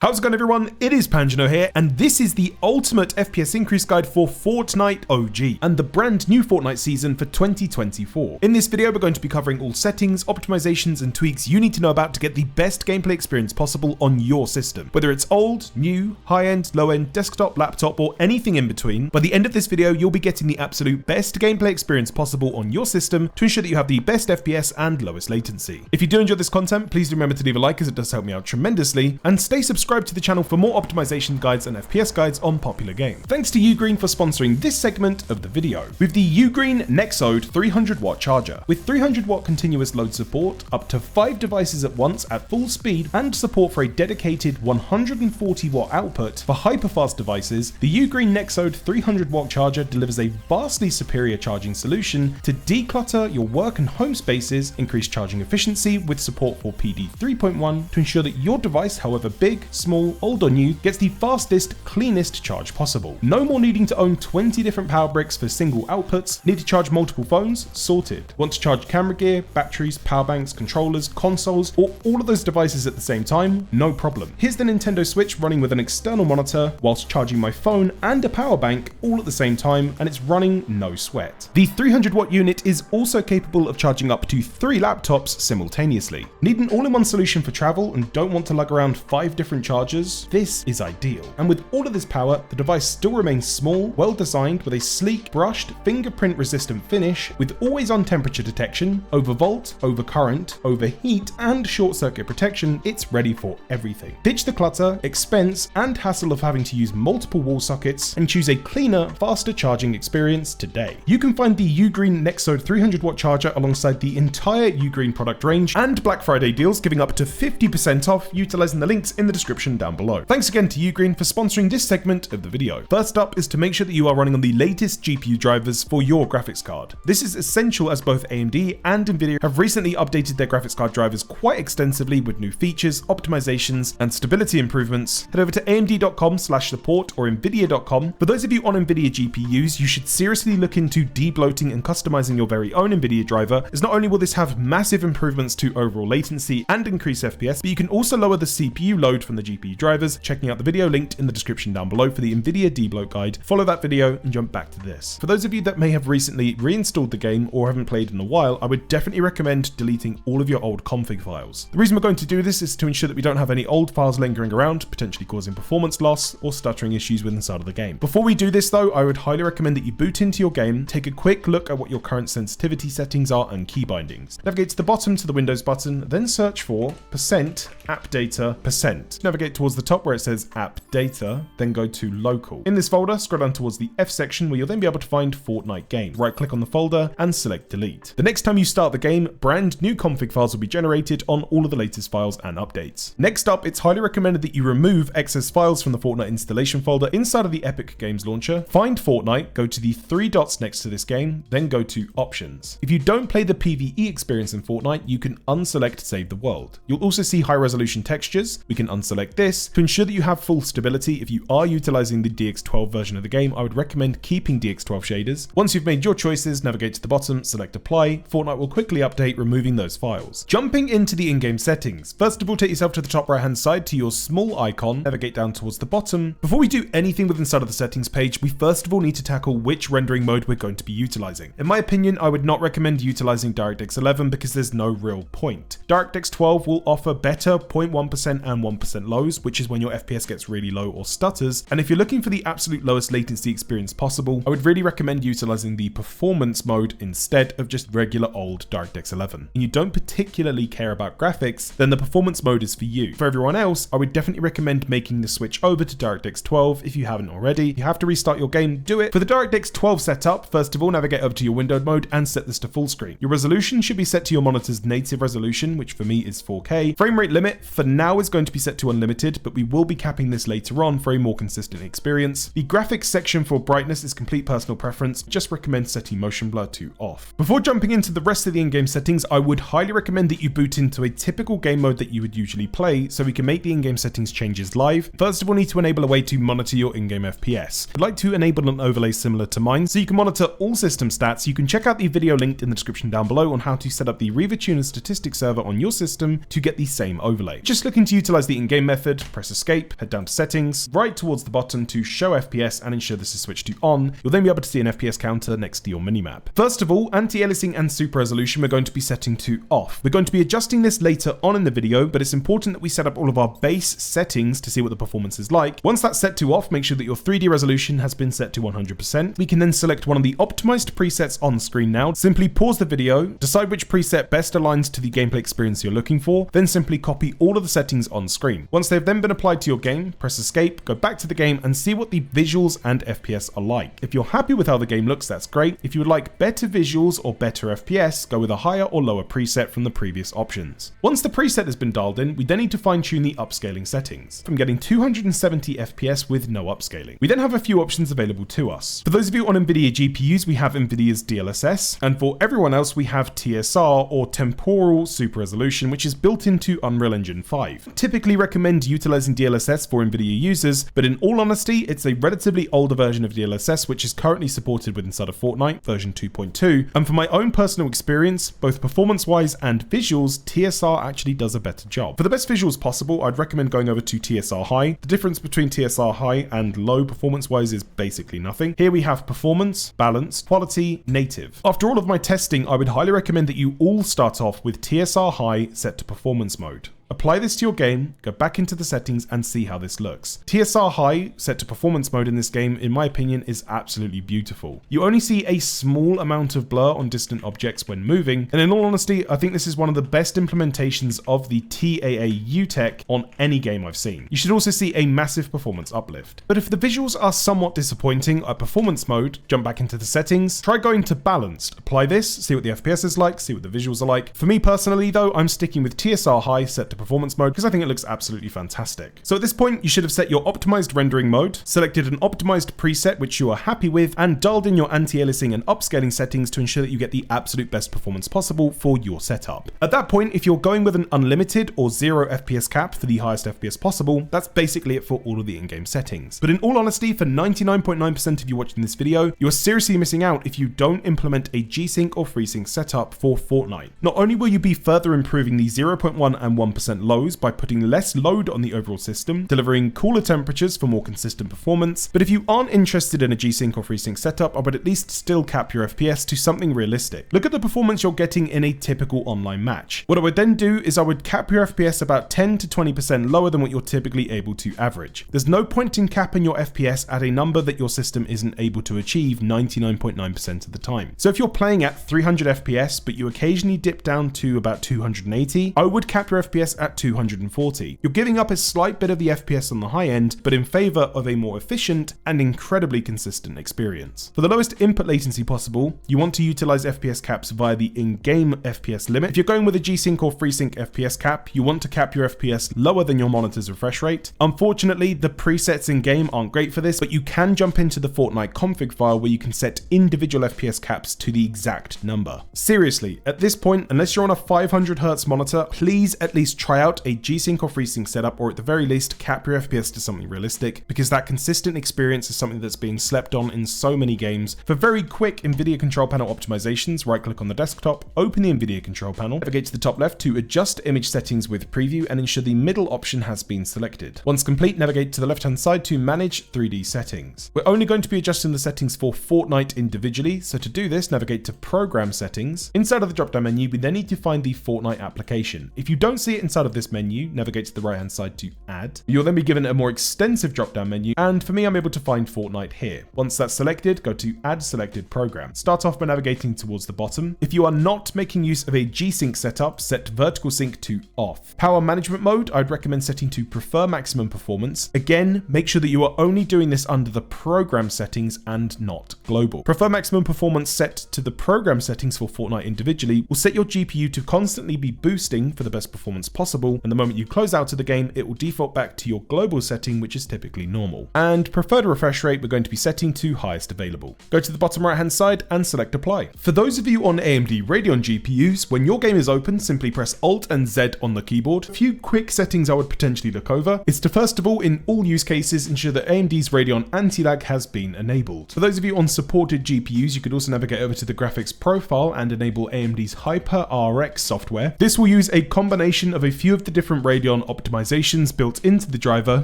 How's it going, everyone? It is Panjano here, and this is the ultimate FPS increase guide for Fortnite OG and the brand new Fortnite season for 2024. In this video, we're going to be covering all settings, optimizations, and tweaks you need to know about to get the best gameplay experience possible on your system. Whether it's old, new, high-end, low-end, desktop, laptop, or anything in between, by the end of this video, you'll be getting the absolute best gameplay experience possible on your system to ensure that you have the best FPS and lowest latency. If you do enjoy this content, please do remember to leave a like as it does help me out tremendously, and stay subscribed to the channel for more optimization guides and FPS guides on popular games. Thanks to Ugreen for sponsoring this segment of the video. With the Ugreen Nexode 300-watt charger. With 300-watt continuous load support, up to 5 devices at once at full speed, and support for a dedicated 140-watt output for hyperfast devices, the Ugreen Nexode 300-watt charger delivers a vastly superior charging solution to declutter your work and home spaces, increase charging efficiency with support for PD 3.1 to ensure that your device, however big, small, old or new, gets the fastest, cleanest charge possible. No more needing to own 20 different power bricks for single outputs. Need to charge multiple phones? Sorted. Want to charge camera gear, batteries, power banks, controllers, consoles, or all of those devices at the same time? No problem. Here's the Nintendo Switch running with an external monitor whilst charging my phone and a power bank all at the same time, and it's running no sweat. The 300-watt unit is also capable of charging up to 3 laptops simultaneously. Need an all-in-one solution for travel and don't want to lug around 5 different chargers? This is ideal. And with all of this power, the device still remains small, well designed with a sleek, brushed, fingerprint resistant finish with always on temperature detection, overvolt, overcurrent, overheat, and short circuit protection. It's ready for everything. Ditch the clutter, expense, and hassle of having to use multiple wall sockets and choose a cleaner, faster charging experience today. You can find the Ugreen Nexode 300-watt charger alongside the entire Ugreen product range and Black Friday deals, giving up to 50% off utilizing the links in the description down below. Thanks again to Ugreen for sponsoring this segment of the video. First up is to make sure that you are running on the latest GPU drivers for your graphics card. This is essential as both AMD and nvidia have recently updated their graphics card drivers quite extensively with new features, optimizations, and stability improvements. Head over to amd.com/support or nvidia.com. For those of you on nvidia GPUs, you should seriously look into debloating and customizing your very own nvidia driver, as not only will this have massive improvements to overall latency and increase FPS, but you can also lower the CPU load from the GPU drivers, checking out the video linked in the description down below for the nvidia debloat guide. Follow that video and jump back to this. For those of you that may have recently reinstalled the game or haven't played in a while, I would definitely recommend deleting all of your old config files. The reason we're going to do this is to ensure that we don't have any old files lingering around, potentially causing performance loss or stuttering issues with inside of the game. Before we do this though, I would highly recommend that you boot into your game, take a quick look at what your current sensitivity settings are and key bindings. Navigate to the bottom to the Windows button, then search for %appdata%. Navigate towards the top where it says app data, then go to local. In this folder, scroll down towards the F section where you'll then be able to find Fortnite games. Right click on the folder and select delete. The next time you start the game, brand new config files will be generated on all of the latest files and updates. Next up, it's highly recommended that you remove excess files from the Fortnite installation folder inside of the Epic Games launcher. Find Fortnite, go to the 3 dots next to this game, then go to options. If you don't play the PvE experience in Fortnite, you can unselect save the world. You'll also see high resolution textures. We can unselect this. To ensure that you have full stability, if you are utilizing the DX12 version of the game, I would recommend keeping DX12 shaders. Once you've made your choices, navigate to the bottom, select apply. Fortnite will quickly update, removing those files. Jumping into the in-game settings. First of all, take yourself to the top right hand side to your small icon, navigate down towards the bottom. Before we do anything with inside of the settings page, we first of all need to tackle which rendering mode we're going to be utilizing. In my opinion, I would not recommend utilizing DirectX 11 because there's no real point. DirectX 12 will offer better 0.1% and 1% lows, which is when your FPS gets really low or stutters. And if you're looking for the absolute lowest latency experience possible, I would really recommend utilizing the performance mode instead of just regular old DirectX 11. And you don't particularly care about graphics, then the performance mode is for you. For everyone else, I would definitely recommend making the switch over to DirectX 12 if you haven't already. You have to restart your game, do it. For the DirectX 12 setup, first of all, navigate over to your windowed mode and set this to full screen. Your resolution should be set to your monitor's native resolution, which for me is 4K. Frame rate limit for now is going to be set to unlimited, but we will be capping this later on for a more consistent experience. The graphics section for brightness is complete personal preference. Just recommend setting motion blur to off. Before jumping into the rest of the in-game settings, I would highly recommend that you boot into a typical game mode that you would usually play so we can make the in-game settings changes live. First of all, need to enable a way to monitor your in-game FPS. I'd like to enable an overlay similar to mine so you can monitor all system stats. You can check out the video linked in the description down below on how to set up the Riva Tuner statistics server on your system to get the same overlay. Just looking to utilize the in-game method, press escape, head down to settings, right towards the bottom to show FPS and ensure this is switched to on. You'll then be able to see an FPS counter next to your minimap. First of all, anti-aliasing and super resolution we're going to be setting to off. We're going to be adjusting this later on in the video, but it's important that we set up all of our base settings to see what the performance is like. Once that's set to off, make sure that your 3D resolution has been set to 100%. We can then select one of the optimized presets on screen now. Simply pause the video, decide which preset best aligns to the gameplay experience you're looking for, then simply copy all of the settings on screen. Once they've then been applied to your game, press escape, go back to the game and see what the visuals and FPS are like. If you're happy with how the game looks, that's great. If you would like better visuals or better FPS, go with a higher or lower preset from the previous options. Once the preset has been dialed in, we then need to fine tune the upscaling settings from getting 270 FPS with no upscaling. We then have a few options available to us. For those of you on NVIDIA GPUs, we have NVIDIA's DLSS, and for everyone else, we have TSR or temporal super resolution, which is built into Unreal Engine 5. Typically recommend utilizing DLSS for NVIDIA users, but in all honesty, it's a relatively older version of DLSS, which is currently supported with inside of Fortnite version 2.2. And for my own personal experience, both performance-wise and visuals, TSR actually does a better job. For the best visuals possible, I'd recommend going over to TSR High. The difference between TSR High and low performance-wise is basically nothing. Here we have performance, balanced, quality, native. After all of my testing, I would highly recommend that you all start off with TSR High set to performance mode. Apply this to your game, go back into the settings and see how this looks. TSR High set to performance mode in this game, in my opinion, is absolutely beautiful. You only see a small amount of blur on distant objects when moving, and in all honesty, I think this is one of the best implementations of the TAAU tech on any game I've seen. You should also see a massive performance uplift. But if the visuals are somewhat disappointing at performance mode, jump back into the settings, try going to balanced, apply this, see what the FPS is like, see what the visuals are like. For me personally though, I'm sticking with TSR High set to performance mode because I think it looks absolutely fantastic. So at this point, you should have set your optimized rendering mode, selected an optimized preset which you are happy with, and dialed in your anti-aliasing and upscaling settings to ensure that you get the absolute best performance possible for your setup. At that point, if you're going with an unlimited or 0 FPS cap for the highest FPS possible, that's basically it for all of the in-game settings. But in all honesty, for 99.9% of you watching this video, you're seriously missing out if you don't implement a G-Sync or FreeSync setup for Fortnite. Not only will you be further improving the 0.1 and 1% lows by putting less load on the overall system, delivering cooler temperatures for more consistent performance, but if you aren't interested in a G-Sync or FreeSync setup, I would at least still cap your FPS to something realistic. Look at the performance you're getting in a typical online match. What I would then do is I would cap your FPS about 10 to 20% lower than what you're typically able to average. There's no point in capping your FPS at a number that your system isn't able to achieve 99.9% of the time. So if you're playing at 300 FPS, but you occasionally dip down to about 280, I would cap your FPS at 240. You're giving up a slight bit of the FPS on the high end, but in favor of a more efficient and incredibly consistent experience. For the lowest input latency possible, you want to utilize FPS caps via the in-game FPS limit. If you're going with a G-Sync or FreeSync FPS cap, you want to cap your FPS lower than your monitor's refresh rate. Unfortunately, the presets in-game aren't great for this, but you can jump into the Fortnite config file where you can set individual FPS caps to the exact number. Seriously, at this point, unless you're on a 500 Hz monitor, please at least try out a G-Sync or FreeSync setup, or at the very least cap your FPS to something realistic, because that consistent experience is something that's being slept on in so many games. For very quick NVIDIA control panel optimizations, right click on the desktop, open the NVIDIA control panel, navigate to the top left to adjust image settings with preview and ensure the middle option has been selected. Once complete, navigate to the left hand side to manage 3D settings. We're only going to be adjusting the settings for Fortnite individually, so to do this, navigate to program settings. Inside of the drop down menu, we then need to find the Fortnite application. If you don't see it inside of this menu, navigate to the right hand side to add. You'll then be given a more extensive drop down menu, and for me, I'm able to find Fortnite here. Once that's selected, go to add selected program. Start off by navigating towards the bottom. If you are not making use of a G-Sync setup, set vertical sync to off. Power management mode, I'd recommend setting to prefer maximum performance. Again, make sure that you are only doing this under the program settings and not global. Prefer maximum performance set to the program settings for Fortnite individually will set your GPU to constantly be boosting for the best performance possible, and the moment you close out of the game, it will default back to your global setting, which is typically normal. And preferred refresh rate, we're going to be setting to highest available. Go to the bottom right hand side and select apply. For those of you on AMD Radeon GPUs, when your game is open, simply press Alt and Z on the keyboard. A few quick settings I would potentially look over is to first of all, in all use cases, ensure that AMD's Radeon anti-lag has been enabled. For those of you on supported GPUs, you could also navigate over to the graphics profile and enable AMD's Hyper RX software. This will use a combination of a a few of the different Radeon optimizations built into the driver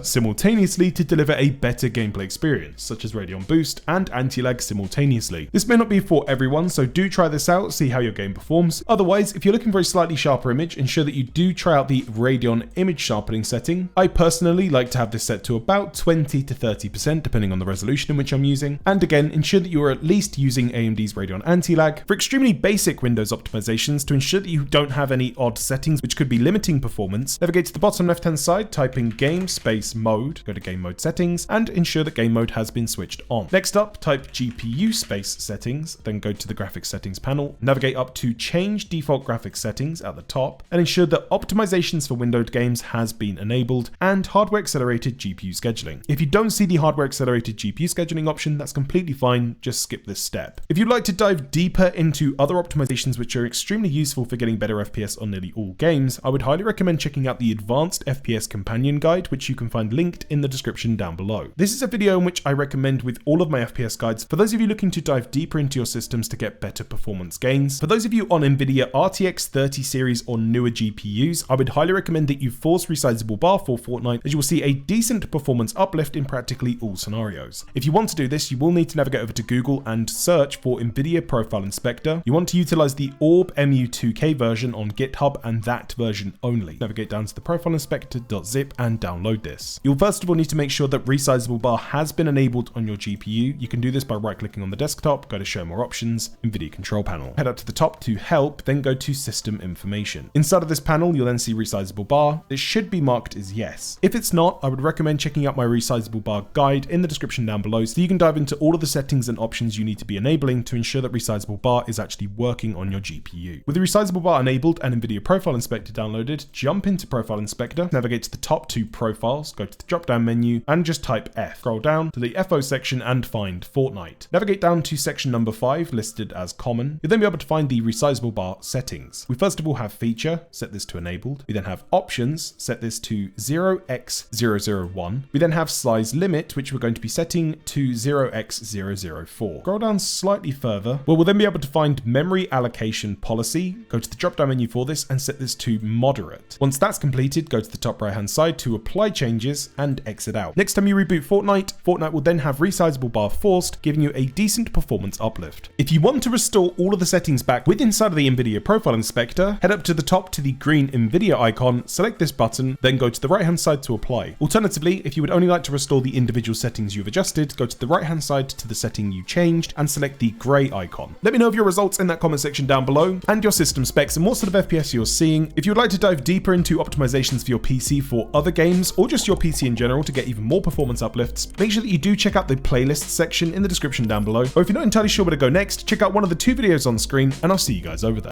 simultaneously to deliver a better gameplay experience, such as Radeon Boost and anti-lag simultaneously. This may not be for everyone, so do try this out, see how your game performs. Otherwise, if you're looking for a slightly sharper image, ensure that you do try out the Radeon image sharpening setting. I personally like to have this set to about 20 to 30% depending on the resolution in which I'm using. And again, ensure that you are at least using AMD's Radeon anti-lag. For extremely basic Windows optimizations, to ensure that you don't have any odd settings which could be limiting performance, navigate to the bottom left hand side, type in game space mode, go to game mode settings, and ensure that game mode has been switched on. Next up, type GPU space settings, then go to the graphics settings panel, navigate up to change default graphics settings at the top, and ensure that optimizations for windowed games has been enabled, and hardware accelerated GPU scheduling. If you don't see the hardware accelerated GPU scheduling option, that's completely fine, just skip this step. If you'd like to dive deeper into other optimizations which are extremely useful for getting better FPS on nearly all games, I would highly recommend checking out the Advanced FPS Companion Guide, which you can find linked in the description down below. This is a video in which I recommend with all of my FPS guides for those of you looking to dive deeper into your systems to get better performance gains. For those of you on nvidia RTX 30 series or newer GPUs, I would highly recommend that you force resizable bar for Fortnite, as you will see a decent performance uplift in practically all scenarios. If you want to do this, you will need to navigate over to Google and search for NVIDIA Profile Inspector. You want to utilize the Orb MU2K version on GitHub and that version only. Navigate down to the profileiinspector.zip and download this. You'll first of all need to make sure that resizable bar has been enabled on your GPU. You can do this by right clicking on the desktop, go to show more options, NVIDIA control panel. Head up to the top to help, then go to system information. Inside of this panel, you'll then see resizable bar. It should be marked as yes. If it's not, I would recommend checking out my resizable bar guide in the description down below so you can dive into all of the settings and options you need to be enabling to ensure that resizable bar is actually working on your GPU. With the resizable bar enabled and NVIDIA Profile Inspector downloaded, jump into Profile Inspector, navigate to the top to Profiles, go to the drop down menu and just type F. Scroll down to the FO section and find Fortnite. Navigate down to section number 5 listed as common. You'll then be able to find the resizable bar settings. We first of all have feature, set this to enabled. We then have options, set this to 0x001. We then have size limit, which we're going to be setting to 0x004. Scroll down slightly further, where we'll then be able to find memory allocation policy. Go to the drop down menu for this and set this to moderate. Once that's completed, go to the top right hand side to apply changes and exit out. Next time you reboot Fortnite will then have resizable bar forced, giving you a decent performance uplift. If you want to restore all of the settings back with inside of the NVIDIA Profile Inspector, head up to the top to the green NVIDIA icon, select this button, then go to the right hand side to apply. Alternatively, if you would only like to restore the individual settings you've adjusted, go to the right hand side to the setting you changed and select the grey icon. Let me know of your results in that comment section down below and your system specs and what sort of FPS you're seeing. If you'd like to dive deeper into optimizations for your PC for other games or just your PC in general to get even more performance uplifts, make sure that you do check out the playlist section in the description down below. Or if you're not entirely sure where to go next, check out one of the 2 videos on screen and I'll see you guys over there.